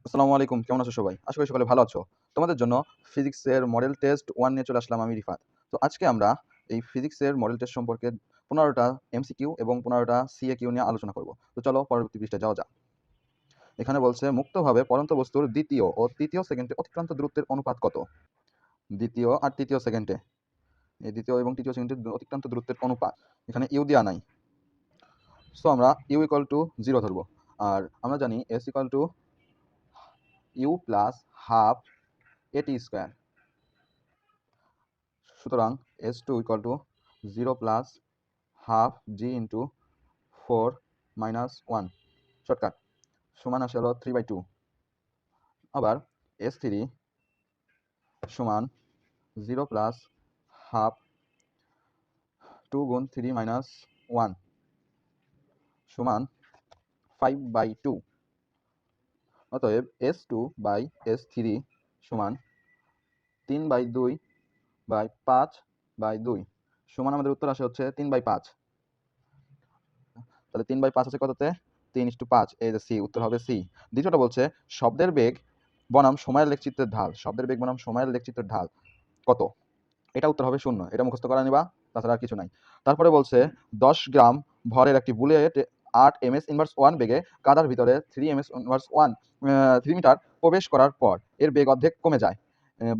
আসসালামু আলাইকুম, কেমন আছো সবাই? আশা করি সকলে ভালো আছো। তোমাদের জন্য ফিজিক্সের মডেল টেস্ট 1 নিয়ে চলে আসলাম আমি রিফাত। তো আজকে আমরা এই ফিজিক্সের মডেল টেস্ট সম্পর্কে 15 টা এমসিকিউ এবং 15 টা সিএকিউ নিয়ে আলোচনা করব। তো চলো পরবর্তী পৃষ্ঠায় যাওয়া যাক। এখানে বলছে মুক্তভাবে পড়ন্ত বস্তুর দ্বিতীয় ও তৃতীয় সেকেন্ডে অতিক্রান্ত দূরত্বের অনুপাত কত? দ্বিতীয় আর তৃতীয় সেকেন্ডে। এই দ্বিতীয় এবং তৃতীয় সেকেন্ডে অতিক্রান্ত দূরত্বের অনুপাত। এখানে ইউ দেয়া নাই। সো আমরা ইউ ইকুয়াল টু 0 ধরবো। আর আমরা জানি s equal to u plus half a t square. সুতরাং s two equal to 0 plus half g into 4 minus 1 shortcut সমান আসে হলো 3/2। আবার এস থ্রি সমান 0 প্লাস হাফ 2 গুণ 3 মাইনাস 1 সমান 5/2। অতএব s two by s three সমান 3/2 বাই 5/2 সমান আমাদের উত্তর আসে হচ্ছে 3/5। তাহলে 3/5 আছে কততে? 3:5। এই যে সি, উত্তর হবে সি। দ্বিতীয়টা বলছে শব্দের বেগ বনাম সময়ের লেখচিত্রের ঢাল। শব্দের বেগ বনাম সময়ের লেখচিত্রের ঢাল কত? এটা উত্তর হবে 0। এটা মুখস্থ করে নিবা, তাছাড়া আর কিছু নাই। তারপরে বলছে 10 গ্রাম ভরের একটি বুলেট 8 ms ইনভার্স 1 বেগে কাদার ভিতরে 3 ms ইনভার্স 1 3 মিটার প্রবেশ করার পর এর বেগ অর্ধেক কমে যায়।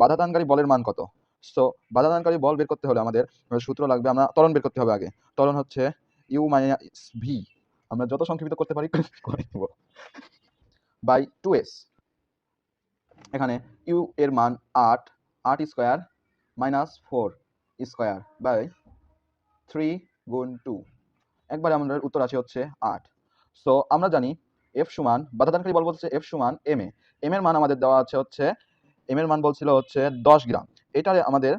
বাধাদানকারী বলের মান কত? সো বাধাদানকারী বল বের করতে হলে আমাদের সূত্র লাগবে। আমরা ত্বরণ বের করতে হবে আগে। ত্বরণ হচ্ছে ইউ মাইনাস ভি, আমরা যত সংক্ষেপিত করতে পারি করে নেব, বাই 2s। এখানে ইউ এর মান 8, 8 স্কয়ার মাইনাস 4 স্কয়ার বাই 3 গুণ 2। একবারে আমাদের উত্তর আসে হচ্ছে 8। সো আমরা জানি এফ সমান, বাধাদানকারী বল বলছে এফ সমান এম এ। এম এর মান আমাদের দেওয়া আছে হচ্ছে, এম এর মান বলছিল হচ্ছে 10 গ্রাম। এটা আমাদের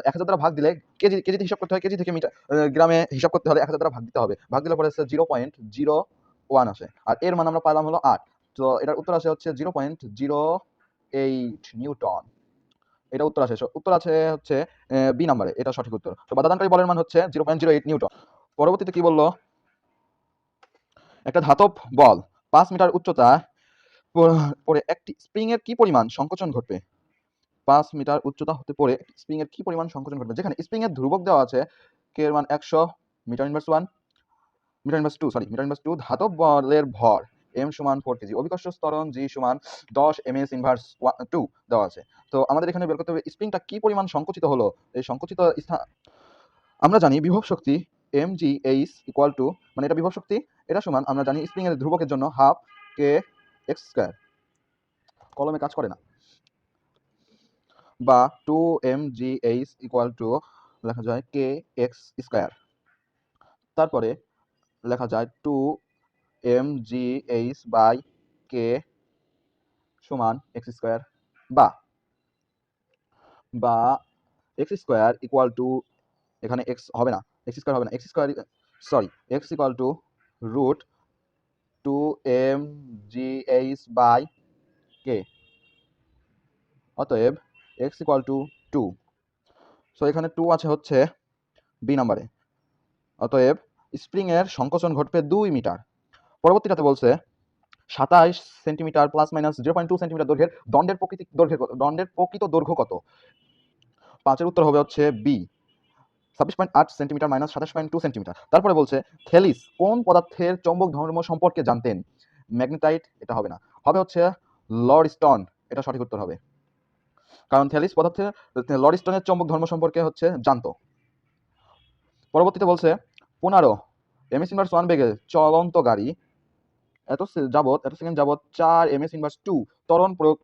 1000 দ্বারা ভাগ দিলে কেজিতে হিসাব করতে হয়, কেজি থেকে মিটার গ্রামে হিসাব করতে হলে 1000 দ্বারা ভাগ দিতে হবে। ভাগ দিলে পরে হচ্ছে 0.01 আসে। আর এর মান আমরা পাইলাম হলো 8। তো এটার উত্তর আসে হচ্ছে 0.08 নিউটন। এটা উত্তর আসে, উত্তর আছে হচ্ছে বি নাম্বারে, এটা সঠিক উত্তর। তো বাধাদানকারী বলের মান হচ্ছে 0.08 নিউটন। পরবর্তীতে কি বললো? একটা ধাতব বল 5 মিটার উচ্চতা পরে একটি স্প্রিং এর কি পরিমাণ সংকোচন ঘটবে? 5 মিটার উচ্চতা হতে পরে স্প্রিং এর কি পরিমাণ সংকোচন ঘটবে? যেখানে স্প্রিং এর ধ্রুবক দেওয়া আছে কে এর মান 100 metre inverse 1 metre inverse 2 sorry metre inverse 2, ধাতব বলের ভর m সমান 4 কেজি, অভিকর্ষ ত্বরণ g সমান 10 ms ইনভার্স 2 দেওয়া আছে। তো আমাদের এখানে বের করতে হবে স্প্রিংটা কি পরিমাণ সংকুচিত হলো। এই সংকুচিত স্থান আমরা জানি বিভব শক্তি mgh ইকুয়াল টু, মানে এটা বিভব শক্তি, এটা সমান আমরা জানি স্প্রিং এর ধ্রুবকের জন্য হাফ কে এক্স স্কয়ার। কলমে কাজ করে না, বা 2mgh ইকুয়াল টু লেখা যায় কে এক্স স্কয়ার। তারপরে লেখা যায় 2mgh বাই কে সমান এক্স স্কয়ার, বা বা এক্স স্কয়ার ইকুয়াল টু, এখানে এক্স হবে না, এক্স স্কয়ার হবে না, x square sorry x equal to root 2mgh by k. অতএব x ইকুয়াল টু 2। সো এখানে 2 আছে হচ্ছে বি নাম্বারে। অতএব স্প্রিং এর সংকোচন ঘটবে 2 মিটার। পরবর্তীটাতে বলছে 27 সেন্টিমিটার প্লাস মাইনাস 0.2 সেন্টিমিটার দৈর্ঘ্যের দণ্ডের প্রকৃত দৈর্ঘ্য কত? 5 এর উত্তর হবে হচ্ছে বি, 26.8 সেন্টিমিটার মাইনাস 27.2 সেন্টিমিটার। তারপরে বলছে থেলিস কোন পদার্থের চৌম্বক ধর্ম সম্পর্কে জানতেন? ম্যাগনেটাইট, এটা হবে না, হবে হচ্ছে লর্ডস্টোন, এটা সঠিক উত্তর হবে। কারণ থেলিস পদার্থের লর্ডস্টোনের চৌম্বক ধর্ম সম্পর্কে হচ্ছে জানতো। পরবর্তীতে বলছে 15 ms ইনভার্স 1 বেগে চলন্ত গাড়ি এত সেকেন্ড যাবত 4 ms ইনভার্স 2 ত্বরণ প্রয়োগ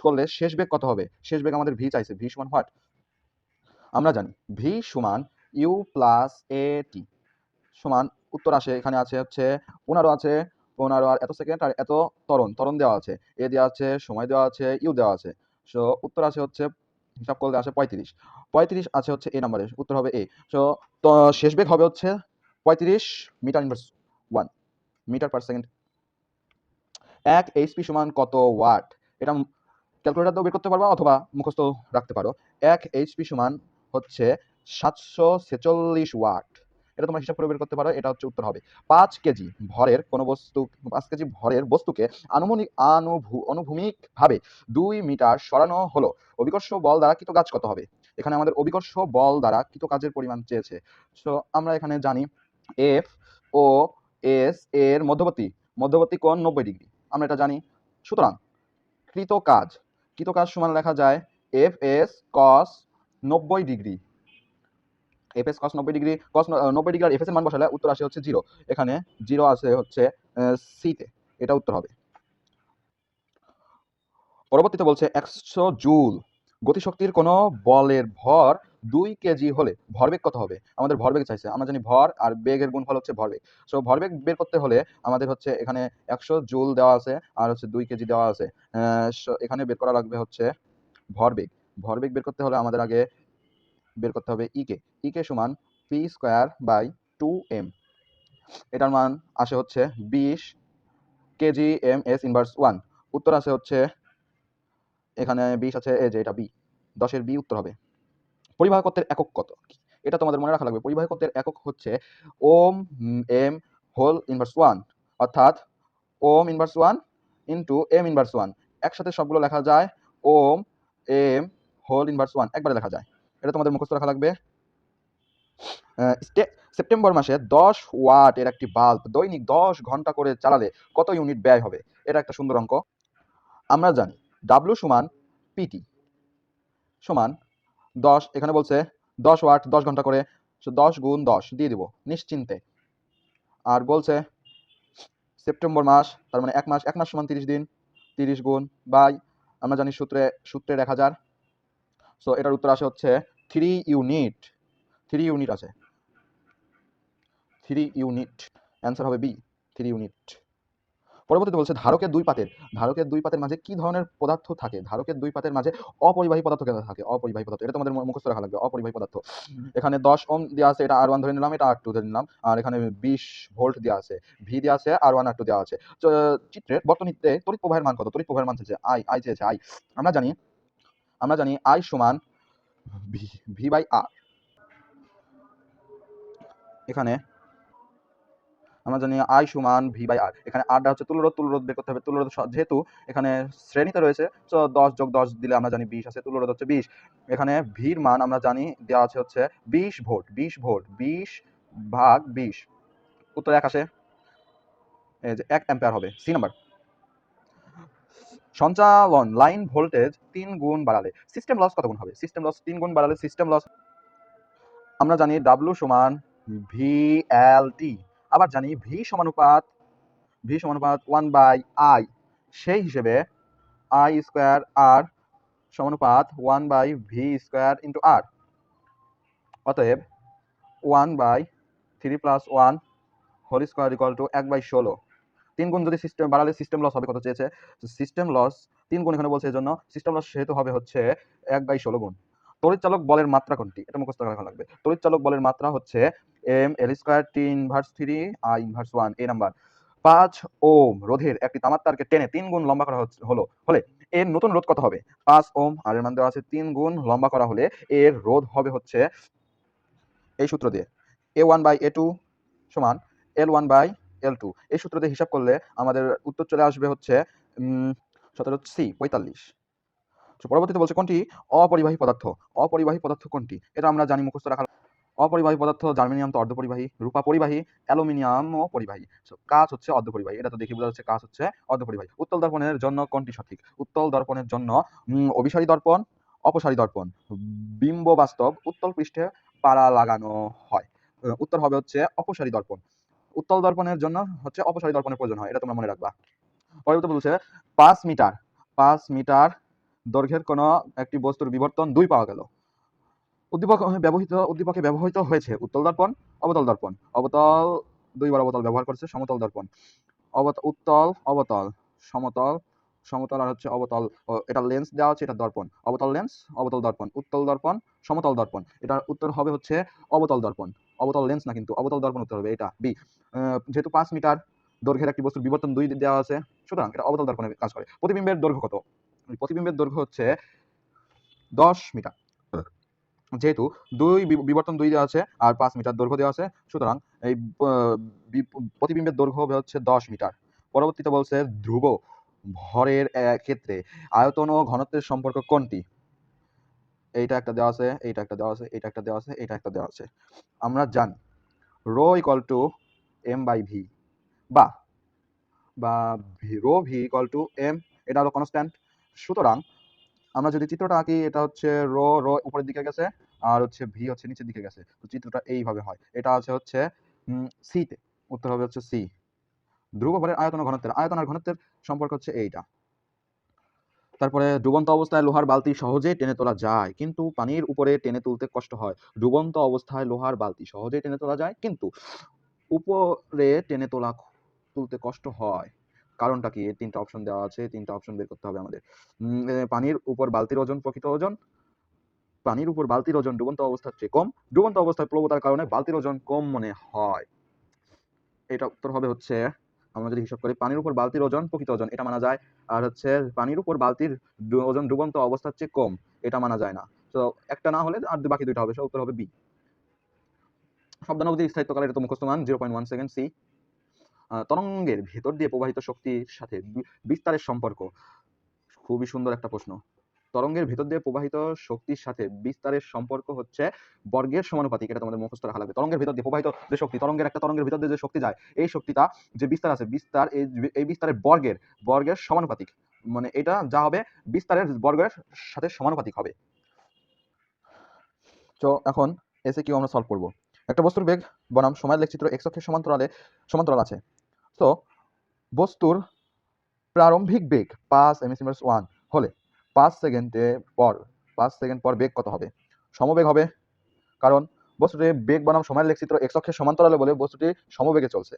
করলে শেষ বেগ কত হবে? শেষ বেগ আমাদের ভি চাইছে, ভি সমান হোয়াট? আমরা জানি ভি সমান ইউ প্লাস এ টি সমান, উত্তর আসে এখানে আছে হচ্ছে 15 আছে, 15 আর এত সেকেন্ড আর এত ত্বরণ দেওয়া আছে, এ দেওয়া আছে, সময় দেওয়া আছে, ইউ দেওয়া আছে। সো উত্তর আসে হচ্ছে, হিসাব করলে আসে 35। 35 আছে হচ্ছে এ নাম্বারে, উত্তর হবে এ। সো তো শেষ বেগ হবে হচ্ছে 35 metre inverse 1 metre per second. 1 HP সমান কত ওয়াট? এটা ক্যালকুলেটর দিয়েও বের করতে পারবা অথবা মুখস্থ রাখতে পারো। 1 এইচপি সমান হচ্ছে 746 ওয়াট। এটা তোমরা হিসাব করে বের করতে পারো, এটা হচ্ছে উত্তর হবে 5 কেজি ভরের কোনো বস্তু, 5 কেজি ভরের বস্তুকে অনুভূমিকভাবে 2 মিটার সরানো হলো, অভিকর্ষ বল দ্বারা কৃত কাজ কত হবে? এখানে আমাদের অভিকর্ষ বল দ্বারা কৃত কাজের পরিমাণ চেয়েছে। সো আমরা এখানে জানি এফ ও এস এর মধ্যবর্তী কোণ 90 ডিগ্রি, আমরা এটা জানি। সুতরাং কৃত কাজ সমান লেখা যায় F S cos 90 degree, F S cos 90 degree, cos 90 degree আর এফ এস এর মান বসালে উত্তর আসে হচ্ছে 0। এখানে 0 আসে হচ্ছে সি তে, এটা উত্তর হবে। পরবর্তীতে বলছে 100 জুল গতিশক্তির কোনো বলের ভর 2 কেজি হলে ভরবেগ কত হবে? আমাদের ভরবেগ চাইছে, আমরা জানি ভর আর বেগের গুণফল হচ্ছে ভরবেগ। সো ভরবেগ বের করতে হলে আমাদের হচ্ছে এখানে 100 জুল দেওয়া আছে আর হচ্ছে 2 কেজি দেওয়া আছে। এখানে বের করা লাগবে হচ্ছে ভরবেগ। ভরবেগ বের করতে হলে আমাদের আগে বের করতে হবে ইকে সমান পি স্কোয়ার বাই 2m। এটার মান আসে হচ্ছে 20 কেজি এম এস ইনভার্স 1। উত্তর আছে হচ্ছে এখানে 20 আছে, এই যে এটা বি, 10-এর বি উত্তর হবে। পরিবাহকত্বের একক কত? এটা তোমাদের মনে রাখা লাগবে। পরিবাহকত্বের একক হচ্ছে ওম এম হোল ইনভার্স 1, অর্থাৎ ohm inverse 1 into m inverse 1। একসাথে সবগুলো লেখা যায় ওম এম হোল ইনভার্স 1, একবারে লেখা যায়। এটা তোমাদের মুখস্থ রাখা লাগবে। সেপ্টেম্বর মাসে 10 ওয়াটের একটি বাল্ব দৈনিক 10 ঘন্টা করে চালালে কত ইউনিট ব্যয় হবে? এটা একটা সুন্দর অঙ্ক। আমরা জানি ডাব্লিউ সমান পিটি সমান 10, এখানে বলছে 10 ওয়াট 10 ঘন্টা করে, 10 গুণ 10 দিয়ে দিব নিশ্চিন্তে। আর বলছে সেপ্টেম্বর মাস, তার মানে এক মাস সমান 30 দিন, 30 গুণ বাই, আমরা জানি সূত্রে 1000। সো এটার উত্তর আসে হচ্ছে 3 ইউনিট। 3 ইউনিট আছে, 3 ইউনিট, অ্যান্সার হবে বি, 3 ইউনিট। পরবর্তীতে বলছে ধারকের দুই পাতের মাঝে কি ধরনের পদার্থ থাকে? ধারকের দুই পাতের মাঝে অপরিবাহী পদার্থ থাকে, অপরিবাহী পদার্থ, এটা তোমাদের মুখস্থ রাখা লাগবে, অপরিবাহী পদার্থ। এখানে 10 ওহম দেওয়া আছে, এটা R1 ধরে নিলাম, এটা R2 ধরে নিলাম, আর এখানে 20 ভোল্ট দেওয়া আছে, ভি দেওয়া আছে, R1 R2 দেওয়া আছে। চিত্রের বর্তনীতে তড়িৎ প্রবাহের মান কত? তড়িৎ প্রবাহের মান চেয়েছে আই চেয়েছে আই। আমরা জানি আই সমান ভি বাই আর। এখানে আমরা জানি আই সমান ভি বাই আর। এখানে আরটা হচ্ছে তুল্যরোধ বের করতে হবে। তুল্যরোধ যেহেতু এখানে শ্রেণীতে রয়েছে, তো 10 যোগ 10 দিলে আমরা জানি 20 আছে, তুল্যরোধ হচ্ছে 20। এখানে ভির মান আমরা জানি দেওয়া আছে হচ্ছে 20 ভোল্ট, 20 ভাগ 20, উত্তর 1 আসে, এই যে 1 অ্যাম্পিয়ার হবে, সি নাম্বার। সঞ্চালন লাইন ভোল্টেজ 3 গুণ বাড়ালে সিস্টেম লস কত গুণ হবে? সিস্টেম লস 3 গুণ বাড়ালে সিস্টেম লস আমরা জানি ডাব্লিউ সমান ভি এল টি, আবার জানি ভি সমানুপাত 1/i, সেই হিসেবে আই স্কোয়ার আর সমানুপাত 1/v² ইন্টু আর। অতএব 1/3 + 1 হোল স্কোয়ার ইকুয়াল টু 1/16। 3 গুণ যদি সিস্টেম বাড়ালে সিস্টেম লস হবে কত চেয়েছে? সিস্টেম লস 3 গুণ এখানে বলছে, এই জন্য সিস্টেম লস সেহেতু হবে হচ্ছে 1/16 গুণ। তড়িৎচালক বলের মাত্রা কোনটি? এটা মুখস্থ রাখা লাগবে। তড়িৎচালক বলের মাত্রা হচ্ছে M L square T inverse 3 I inverse 1, এই নাম্বার। 5 ওম রোধের একটি তামার তারকে টেনে 3 গুণ লম্বা করা হলে এর নতুন রোধ কত হবে? 5 ওম, আর এর মান দেওয়া আছে 3 গুণ লম্বা করা হলে এর রোধ হবে হচ্ছে এই সূত্র দিয়ে A1/A2 সমান L1/L2। এই সূত্র দিয়ে হিসাব করলে আমাদের উত্তর চলে আসবে হচ্ছে 17C 45। পরবর্তীতে বলছে কোনটি অপরিবাহী পদার্থ? অপরিবাহী পদার্থ কোনটি? এটা আমরা জানি, মুখস্থ রাখা। অপরিবাহী পদার্থ জার্মেনিয়াম তো অর্ধপরিবাহী, রূপা পরিবাহী, অ্যালুমিনিয়ামও পরিবাহী, কাঁচ হচ্ছে অর্ধপরিবাহী। এটা তো দেখে বোঝা যাচ্ছে কাঁচ হচ্ছে অর্ধপরিবাহী। উত্তল দর্পণের জন্য কোনটি সঠিক? উত্তল দর্পণের জন্য অভিসারী দর্পণ, অপসারী দর্পণ, বিম্ব বাস্তব, উত্তল পৃষ্ঠে পাড়া লাগানো হয়। উত্তর হবে হচ্ছে অপসারী দর্পণ। উত্তল দর্পণের জন্য হচ্ছে অপসারী দর্পণের প্রয়োজন হয়, এটা তোমরা মনে রাখবা। পরবর্তী বলছে 5 মিটার দৈর্ঘ্যের কোনো একটি বস্তুর বিবর্তন 2 পাওয়া গেল। উদ্দীপকে ব্যবহৃত হয়েছে উত্তল দর্পণ, অবতল দর্পণ। অবতল 2বার অবতল ব্যবহার করেছে, সমতল দর্পণ, উত্তল, অবতল, সমতল আর হচ্ছে অবতল। এটা লেন্স দেওয়া আছে, এটা দর্পণ, অবতল লেন্স, অবতল দর্পণ, উত্তল দর্পণ, সমতল দর্পণ। এটার উত্তর হবে হচ্ছে অবতল দর্পণ, অবতল লেন্স না কিন্তু, অবতল দর্পণ উত্তর হবে, এটা বি। যেহেতু 5 মিটার দৈর্ঘ্যের একটি বস্তুর বিবর্তন 2 দেওয়া আছে, সুতরাং এটা অবতল দর্পণের কাজ করে। প্রতিবিম্বের দৈর্ঘ্য কত? প্রতিবিম্বের দৈর্ঘ্য হচ্ছে 10 মিটার। যেহেতু বিবর্তন 2 দেওয়া আছে আর 5 মিটার দৈর্ঘ্য দেওয়া আছে, সুতরাং এই প্রতিবিম্বের দৈর্ঘ্য হবে হচ্ছে 10 মিটার। পরবর্তীতে বলছে ধ্রুব ভরের ক্ষেত্রে আয়তন ও ঘনত্বের সম্পর্ক কোনটি? এইটা একটা দেওয়া আছে, এইটা একটা দেওয়া আছে, এটা একটা দেওয়া আছে, এটা একটা দেওয়া আছে। আমরা জানি rho equal to m by v, বা rho v equal to m, এটা হলো কনস্ট্যান্ট। সুতরাং আমরা যদি চিত্রটা আঁকি, এটা হচ্ছে রো রো উপরের দিকে গেছে আর হচ্ছে ভি হচ্ছে নিচের দিকে গেছে, তো চিত্রটা এইভাবে হয়। এটা আছে হচ্ছে সি তে, উত্তর হবে হচ্ছে সি। ধ্রুব ভরের আয়তন আর ঘনত্বের সম্পর্ক হচ্ছে এইটা। তারপরে ডুবন্ত অবস্থায় লোহার বালতি সহজেই টেনে তোলা যায়, কিন্তু পানির উপরে টেনে তুলতে কষ্ট হয়। ডুবন্ত অবস্থায় লোহার বালতি সহজেই টেনে তোলা যায়, কিন্তু উপরে টেনে তুলতে কষ্ট হয়। কারণটা কি? 3টা অপশন দেওয়া আছে, 3টা অপশন বের করতে হবে আমাদের। পানির উপর বালতির ওজন প্রকৃত ওজন, পানির উপর বালতির ওজন ডুবন্ত অবস্থার চেয়ে কম, ডুবন্ত অবস্থায় প্লবতার কারণে বালতির ওজন কম মনে হয়। এটা উত্তর হবে হচ্ছে, আমরা যদি হিসাব করি, পানির উপর বালতির ওজন প্রকৃত ওজন, এটা মানা যায়। আর হচ্ছে পানির উপর বালতির ওজন ডুবন্ত অবস্থার চেয়ে কম, এটা মানা যায় না। তো একটা না হলে আর বাকি দুইটা হবে, সে উত্তর হবে বি। শব্দানুভূতির স্থায়িত্বকাল, এটা তো মুখস্থ মান 0.1 সেকেন্ড, সি। তরঙ্গের ভেতর দিয়ে প্রবাহিত শক্তির সাথে বিস্তারের সম্পর্ক, খুবই সুন্দর একটা প্রশ্ন। তরঙ্গের ভেতর দিয়ে প্রবাহিত শক্তির সাথে বিস্তারের সম্পর্ক হচ্ছে বর্গের সমানুপাতিক, এটা তোমাদের মুখস্থ রাখা লাগবে। তরঙ্গের ভেতর দিয়ে প্রবাহিত যে শক্তি, তরঙ্গের ভিতর দিয়ে যে শক্তি যায়, এই শক্তিটা যে বিস্তার আছে, এই বিস্তারের বর্গের সমানুপাতিক, মানে এটা যা হবে বিস্তারের বর্গের সাথে সমানুপাতিক হবে। তো এখন এসে কি আমরা সলভ করব। একটা বস্তুর বেগ বনাম সময়ের লেখচিত্র এক্স অক্ষের সমান্তরাল আছে। তো বস্তুর প্রারম্ভিক বেগ 5 m/s1 হলে 5 সেকেন্ড পর বেগ কত হবে? সমবেগ হবে, কারণ বস্তুটির বেগ বনাম সময়ের লেখচিত্র এক্স অক্ষের সমান্তরালে বলে বস্তুটি সমবেগে চলছে।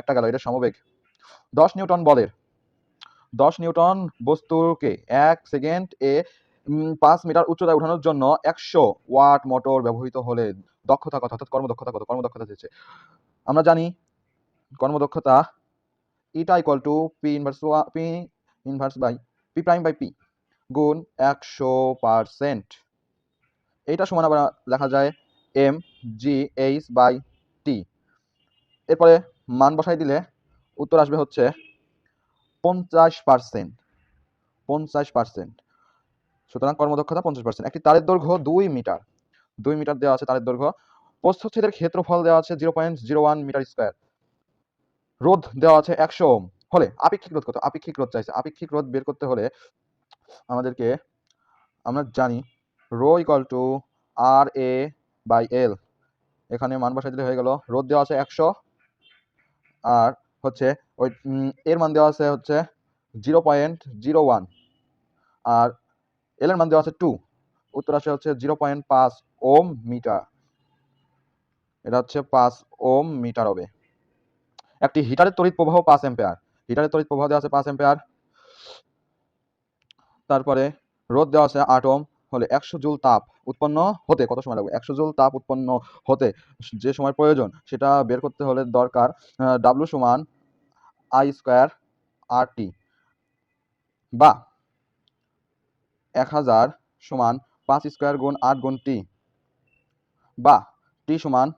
একটা গেল, এটা সমবেগ। 10 নিউটন বলের 10 নিউটন বস্তুকে 1 সেকেন্ড এ 5 মিটার উচ্চতায় উঠানোর জন্য 100 ওয়াট মোটর ব্যবহৃত হলে দক্ষতা কত, অর্থাৎ কর্মদক্ষতা কত? কর্মদক্ষতা দিচ্ছে, আমরা জানি কর্মদক্ষতা eta equal to P inverse by P prime by P গুণ 100%। এইটা সমান আবার লেখা যায় M G H by T. এরপরে মান বসাই দিলে উত্তর আসবে হচ্ছে 50%। সুতরাং কর্মদক্ষতা 50%। একটি তারের দৈর্ঘ্য 2 মিটার দেওয়া আছে, তারের দৈর্ঘ্য। প্রস্থচ্ছেদের ক্ষেত্রফল দেওয়া আছে 0.01 মিটার স্কয়ার। রোধ দেওয়া আছে 100 ওহম হলে আপেক্ষিক রোধ কত? আপেক্ষিক রোধ চাইছে। আপেক্ষিক রোধ বের করতে হলে আমাদেরকে, আমরা জানি rho equal to R A by L, এখানে মান বসাই দিলে হয়ে গেল। রোধ দেওয়া আছে 100 আর হচ্ছে ওই এর মান দেওয়া আছে হচ্ছে 0.01 আর এল এর মান দেওয়া আছে 2, উত্তর আসে হচ্ছে 0.5 ওম মিটার। এটা হচ্ছে 5 ওম মিটার হবে। একটি হিটারের তড়িৎ প্রবাহ 5 অ্যাম্পিয়ার, হিটারের তড়িৎ প্রবাহ দেওয়া আছে 5 অ্যাম্পিয়ার। তারপরে রোধ দেওয়া আছে 8 ওহম হলে 100 জুল তাপ উৎপন্ন হতে কত সময় লাগবে? 100 জুল তাপ উৎপন্ন হতে যে সময় প্রয়োজন সেটা বের করতে হলে দরকার W সমান I স্কয়ার RT, বা 1000 সমান 5 স্কয়ার গুণ 8 গুণ T, বা T সমান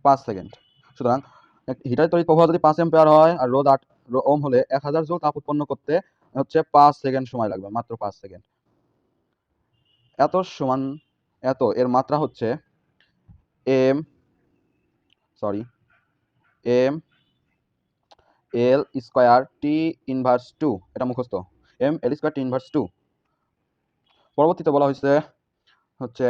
5 সেকেন্ড। সুতরাং হিটারের তড়িৎ প্রবাহ যদি 5 অ্যাম্পিয়ার হয় আর রোধ 8 ওহম হলে 1000 জুল তাপ উৎপন্ন করতে হচ্ছে 5 সেকেন্ড সময় লাগবে, মাত্র 5 সেকেন্ড। এত সমান এত এর মাত্রা হচ্ছে M L square T inverse 2, এটা মুখস্থ, M L square T inverse 2। পরবর্তীতে বলা হয়েছে হচ্ছে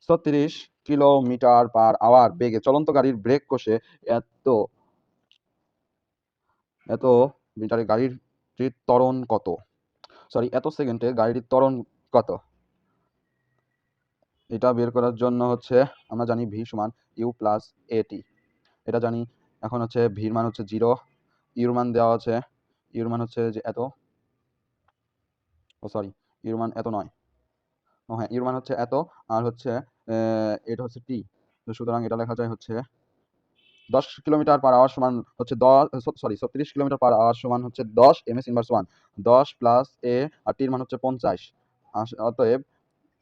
36 কিলোমিটার পার আওয়ার বেগে চলন্ত গাড়ির ব্রেক কষে এত মিটারে গাড়িটির ত্বরণ কত? এত সেকেন্ডে গাড়িটির ত্বরণ কত? এটা বের করার জন্য হচ্ছে আমরা জানি ভি সমান ইউ প্লাস এটি, এটা জানি। এখন হচ্ছে ভির মান হচ্ছে 0, ইউর মান দেওয়া আছে, ইউর মান হচ্ছে যে এত, ইউর মান এত নয়, হ্যাঁ ইউর মান হচ্ছে এত, আর হচ্ছে এটা হচ্ছে টি। সুতরাং এটা লেখা যায় হচ্ছে 10 কিলোমিটার পার আওয়ার সমান হচ্ছে 36 কিলোমিটার পার আওয়ার সমান হচ্ছে 10 ms ইনভার্স 1, 10 প্লাস এ আর টির মান হচ্ছে 50। অতএব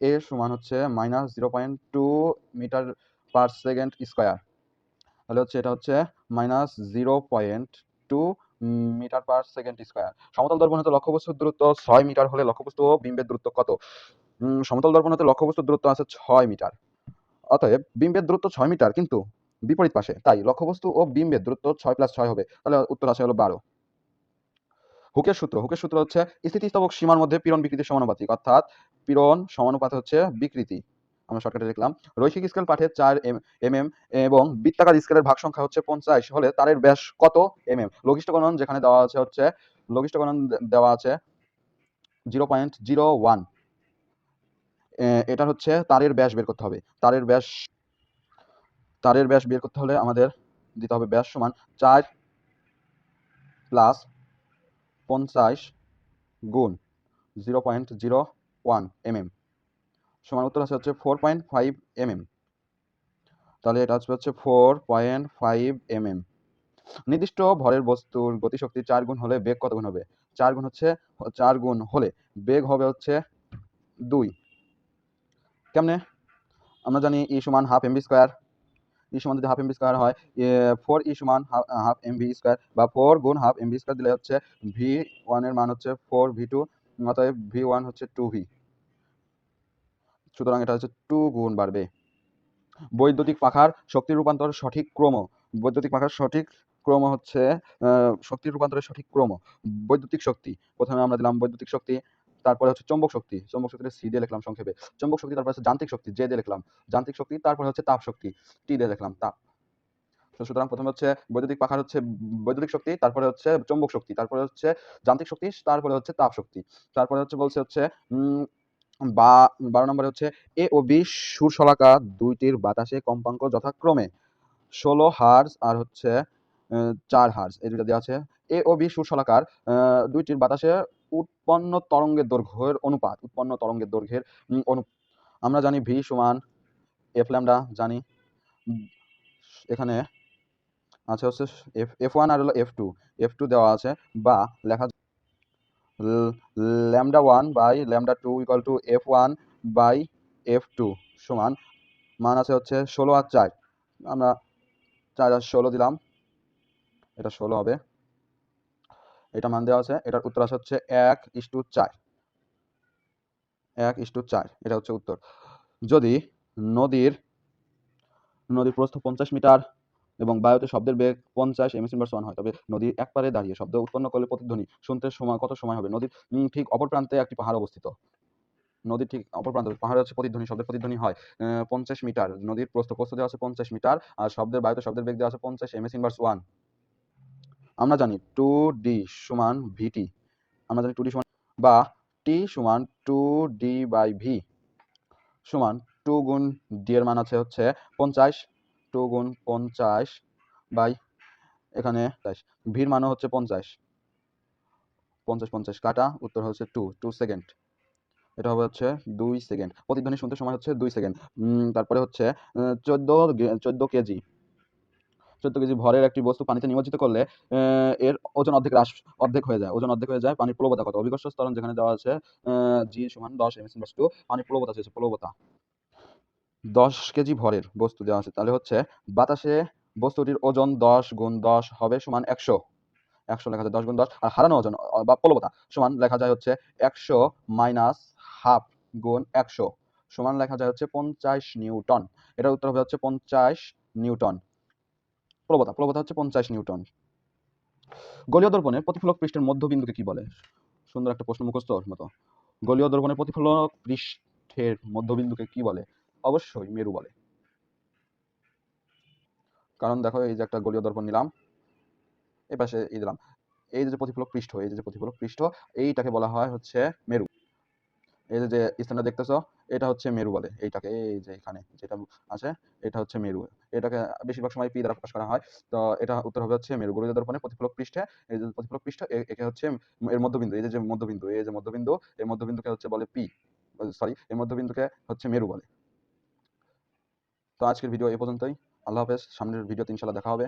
এ সমান হচ্ছে -0.2 মিটার পার সেকেন্ড স্কোয়ার। তাহলে হচ্ছে এটা হচ্ছে -0.2 মিটার পার সেকেন্ড স্কোয়ার। সমতল দর্পণ হতে লক্ষ্যবস্তুর দূরত্ব 6 মিটার হলে লক্ষ্যবস্তু ও বিম্বের দূরত্ব কত? সমতল দর্পণ হতে লক্ষ্যবস্তুর দূরত্ব আছে 6 মিটার। অতএব বিম্বের দূরত্ব 6 মিটার, কিন্তু বিপরীত পাশে, তাই লক্ষ্যবস্তু ও বিম্বের দূরত্ব 6 + 6 হবে। তাহলে উত্তর আসে হলো 12। হুকের সূত্র হচ্ছে স্থিতিস্থাপক সীমার মধ্যে পীড়ন বিকৃতির সমানুপাতিক, অর্থাৎ পীড়ন সমানুপাত হচ্ছে বিকৃতি। আমরা শর্টকাটে লিখলাম। রৈখিক স্কেল পাঠে 4 mm এবং বৃত্তাকার স্কেলের ভাগ সংখ্যা হচ্ছে 50 হলে তারের ব্যাস কত mm? লঘিষ্ঠ গণন যেখানে দেওয়া আছে হচ্ছে লঘিষ্ঠ গণন দেওয়া আছে 0.01। এটা হচ্ছে তারের ব্যাস বের করতে হবে। তারের ব্যাস বের করতে হলে আমাদের দিতে হবে ব্যাস সমান 4 + 50 গুণ 0.01 mm সমান উত্তর আছে হচ্ছে 4.5 mm। তাহলে এটা হচ্ছে 4.5 mm। নির্দিষ্ট ভরের বস্তুর গতিশক্তি 4 গুণ হলে বেগ কত গুণ হবে? 4 গুণ হলে বেগ হবে হচ্ছে 2। কেমনে? আমরা জানি E সমান হাফ mv স্কয়ার। E সমান যদি হাফ mv স্কয়ার হয়, 4E সমান হাফ mv স্কয়ার, বা 4 গুণ হাফ mv স্কয়ার দিলে হচ্ছে v1 এর মান হচ্ছে 4v2, অতএব v1 হচ্ছে 2v। সুতরাং এটা হচ্ছে 2 গুণ বাড়বে। বৈদ্যুতিক পাখার শক্তির রূপান্তর সঠিক ক্রম। বৈদ্যুতিক পাখার সঠিক ক্রম হচ্ছে শক্তির রূপান্তরের সঠিক ক্রম। বৈদ্যুতিক শক্তি প্রথমে আমরা দিলাম বৈদ্যুতিক শক্তি, তারপরে হচ্ছে চৌম্বক শক্তি, চৌম্বক শক্তিটা সি দিয়ে লিখলাম সংক্ষেপে। চৌম্বক শক্তি, তারপরে হচ্ছে যান্ত্রিক শক্তি, জে দিয়ে লিখলাম। যান্ত্রিক শক্তি, তারপরে হচ্ছে তাপ শক্তি, টি দিয়ে লিখলাম তাপ। সুতরাং প্রথমে হচ্ছে বৈদ্যুতিক পাখার হচ্ছে বৈদ্যুতিক শক্তি, তারপরে হচ্ছে চৌম্বক শক্তি, তারপরে হচ্ছে যান্ত্রিক শক্তি, তারপরে হচ্ছে তাপ শক্তি, তারপরে হচ্ছে বলছে হচ্ছে বা 12 নম্বরে হচ্ছে এ ও বি সুরশলাকা দুইটির বাতাসে কম্পাঙ্ক যথাক্রমে 16 হার্জ আর হচ্ছে 4 হার্জ, এই দুইটা দেওয়া আছে। এ ও বি সুরশলাকার দুইটির বাতাসে উৎপন্ন তরঙ্গের দৈর্ঘ্যের অনুপাত, উৎপন্ন তরঙ্গের দৈর্ঘ্যের আমরা জানি ভি সমান এফ ল্যামডা জানি। এখানে আছে হচ্ছে F1 আর হলো F2 দেওয়া আছে, বা লেখা λ1/λ2 = F1/F2 সমান মান আছে হচ্ছে 16 আর 4। আমরা 4 আর 16 দিলাম, এটা 16 হবে। এটা মান দেওয়া আছে, এটার উত্তর আসে হচ্ছে 1:4। 1:4 এটা হচ্ছে উত্তর। যদি নদীর প্রস্থ 50 মিটার এবং বায়ুতে শব্দের বেগ 50 m/s হয়, তবে নদীর এক পারে দাঁড়িয়ে শব্দ উৎপন্ন করলে প্রতিধ্বনি শুনতে কত সময় হবে? নদীর ঠিক অপর প্রান্তে একটি পাহাড় অবস্থিত। নদীর ঠিক অপর প্রান্তে পাহাড়ে হচ্ছে শব্দের প্রতিধ্বনি হয় 50 মিটার। নদীর প্রস্থ দেওয়া আছে 50 মিটার, আর বায়ুতে শব্দের বেগ দেওয়া আছে 50 m/s। আমরা জানি 2d সমান vt। আমরা জানি 2d সমান, বা t সমান 2d/v সমান 2 গুণ d এর মান আছে হচ্ছে 50, 2 গুণ 50 বাই এখানে ভির মানও হচ্ছে 50, 50 কাটা, উত্তর হচ্ছে 2 সেকেন্ড। এটা হবে হচ্ছে 2 সেকেন্ড। প্রতিধ্বনি শুনতে সময় হচ্ছে 2 সেকেন্ড। তারপরে হচ্ছে 14 কেজি ভরের একটি বস্তু পানিতে নিমজ্জিত করলে এর ওজন অর্ধেক হয়ে যায়। পানির প্লবতা কত? অভিকর্ষ ত্বরণ যেখানে দেওয়া আছে জি সমান 10 m/s2, পানির প্লবতা চেয়েছে, প্লবতা 10 কেজি ভরের বস্তু দেওয়া আছে, তাহলে হচ্ছে বাতাসে বস্তুটির ওজন 10 গুণ 10 হবে সমান 100। 100 লেখা যায় 10 গুণ 10, আর হারানো ওজন বা প্লবতা সমান লেখা যায় হচ্ছে 100 মাইনাস হাফ গুণ 100 সমান লেখা যায় হচ্ছে 50 নিউটন। এটার উত্তর হবে হচ্ছে 50 নিউটন। প্লবতা হচ্ছে 50 নিউটন। গোলীয় দর্পণের প্রতিফলক পৃষ্ঠের মধ্যবিন্দুকে কি বলে? সুন্দর একটা প্রশ্ন, মুখস্থর মতো। গোলীয় দর্পণের প্রতিফলক পৃষ্ঠের মধ্যবিন্দুকে কি বলে? অবশ্যই মেরু বলে। কারণ দেখো, এই যে একটা গোলীয় দর্পণ নিলাম, এই পাশে এই দিলাম, এই যে প্রতিফলক পৃষ্ঠ, এইটাকে বলা হয় হচ্ছে মেরু। এই যে স্থানটা দেখতেছো, এটা হচ্ছে মেরু বলে এইটাকে। এই যে এখানে যেটা আছে, এটা হচ্ছে মেরু। এটাকে বেশিরভাগ সময় পি দ্বারা প্রকাশ করা হয়। তো এটা উত্তর হবে হচ্ছে মেরু। গোলীয় দর্পণে প্রতিফলক পৃষ্ঠে, এই যে প্রতিফলক পৃষ্ঠ, একে হচ্ছে এর মধ্যবিন্দু, এই যে মধ্যবিন্দু, এই মধ্যবিন্দুকে হচ্ছে বলে পি, সরি, এই মধ্যবিন্দুকে হচ্ছে মেরু বলে। তো আজকের ভিডিও এই পর্যন্তই। আল্লাহ হাফেজ। সামনের ভিডিওতে ইনশাআল্লাহ দেখা হবে।